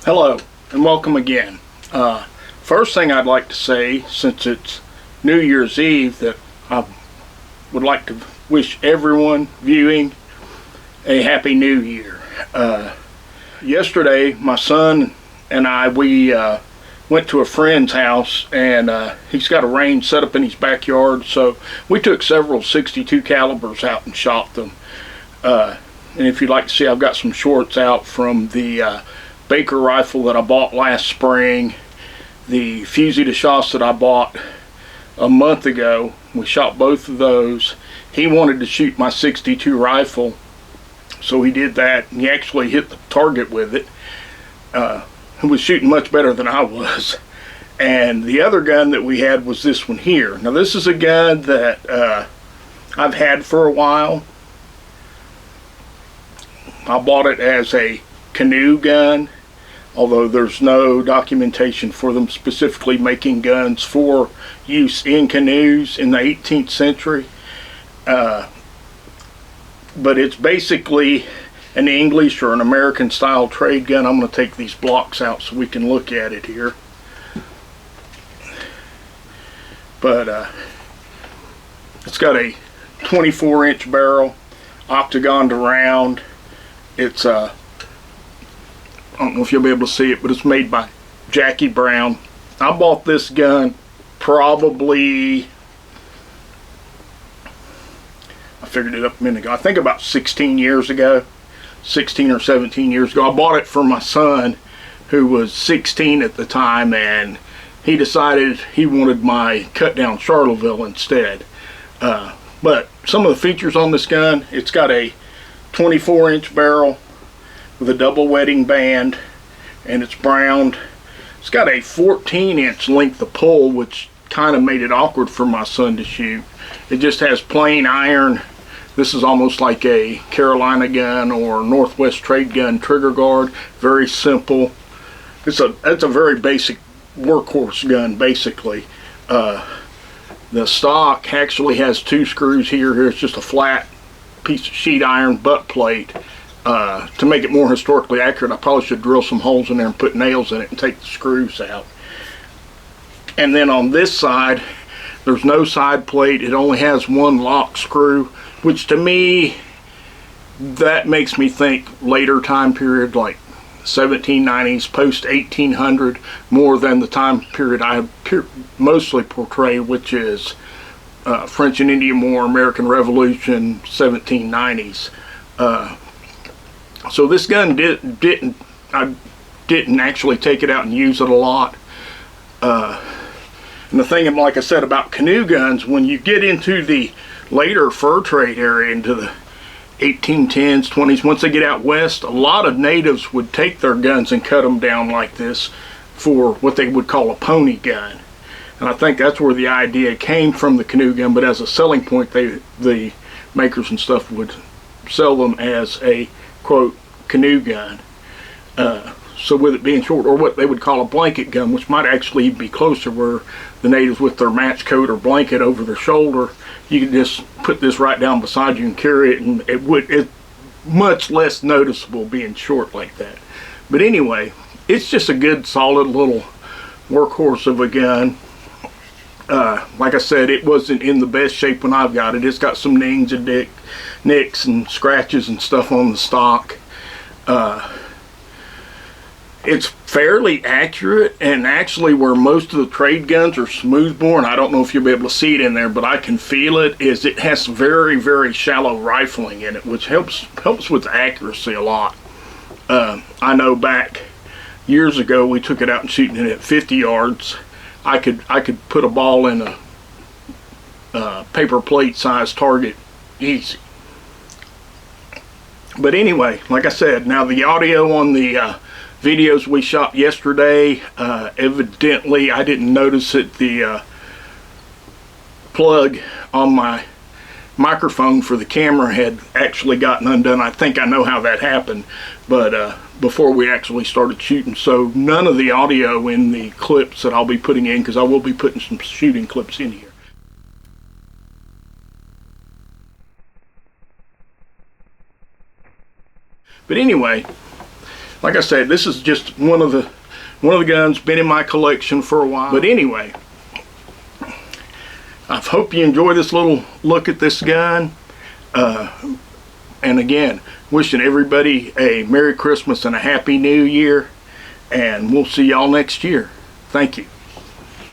Hello and welcome again. First thing I'd like to say, since it's New Year's Eve, that I would like to wish everyone viewing a Happy New Year. Yesterday my son and I went to a friend's house, and he's got a range set up in his backyard, so we took several 62 calibers out and shot them. And if you'd like to see, I've got some shorts out from the Baker rifle that I bought last spring, the fusil de chasse that I bought a month ago. We shot both of those. He wanted to shoot my 62 rifle, so he did that, and he actually hit the target with it. He was shooting much better than I was. And the other gun that we had was this one here. Now this is a gun that I've had for a while. I bought it as a Canoe Gun, although there's no documentation for them specifically making guns for use in canoes in the 18th century. But it's basically an English or an American style trade gun. I'm going to take these blocks out so we can look at it here. But it's got a 24-inch barrel, octagoned around. It's I don't know if you'll be able to see it, but it's made by Jackie Brown. I bought this gun probably, I figured it up a minute ago, I think about 16 years ago, 16 or 17 years ago. I bought it for my son, who was 16 at the time, and he decided he wanted my cut down Charleville instead. But some of the features on this gun: it's got a 24-inch barrel with a double wetting band, and it's browned. It's got a 14-inch length of pull, which kind of made it awkward for my son to shoot. It just has plain iron. This is almost like a Carolina gun or Northwest trade gun trigger guard. Very simple. It's a very basic workhorse gun, basically. The stock actually has two screws here. Here's just a flat piece of sheet iron butt plate. To make it more historically accurate, I probably should drill some holes in there and put nails in it and take the screws out. And then on this side, there's no side plate. It only has one lock screw, which to me, that makes me think later time period, like 1790s, post 1800, more than the time period I mostly portray, which is French and Indian War, American Revolution, 1790s. So this gun I didn't actually take it out and use it a lot. And the thing, like I said, about canoe guns, when you get into the later fur trade area, into the 1810s, 20s, once they get out west, a lot of natives would take their guns and cut them down like this for what they would call a pony gun. And I think that's where the idea came from, the canoe gun. But as a selling point, the makers and stuff would sell them as a quote canoe gun. So with it being short, or what they would call a blanket gun, which might actually be closer, where the natives with their match coat or blanket over their shoulder, you could just put this right down beside you and carry it, and it's much less noticeable being short like that. But anyway, it's just a good solid little workhorse of a gun. Like I said, it wasn't in the best shape when I've got it. It's got some nings and nicks and scratches and stuff on the stock. It's fairly accurate, and actually where most of the trade guns are smoothbore, I don't know if you'll be able to see it in there, but I can feel it, is it has very, very shallow rifling in it, which helps with accuracy a lot. I know back years ago we took it out and shooting it at 50 yards. I could put a ball in a paper plate size target easy. But anyway, like I said, now the audio on the videos we shot yesterday, evidently I didn't notice that the plug on my microphone for the camera had actually gotten undone. I think I know how that happened, but before we actually started shooting, so none of the audio in the clips that I'll be putting in, because I will be putting some shooting clips in here. But anyway, like I said, this is just one of the guns, been in my collection for a while. But anyway, I hope you enjoy this little look at this gun. And again, wishing everybody a Merry Christmas and a Happy New Year. And we'll see y'all next year. Thank you.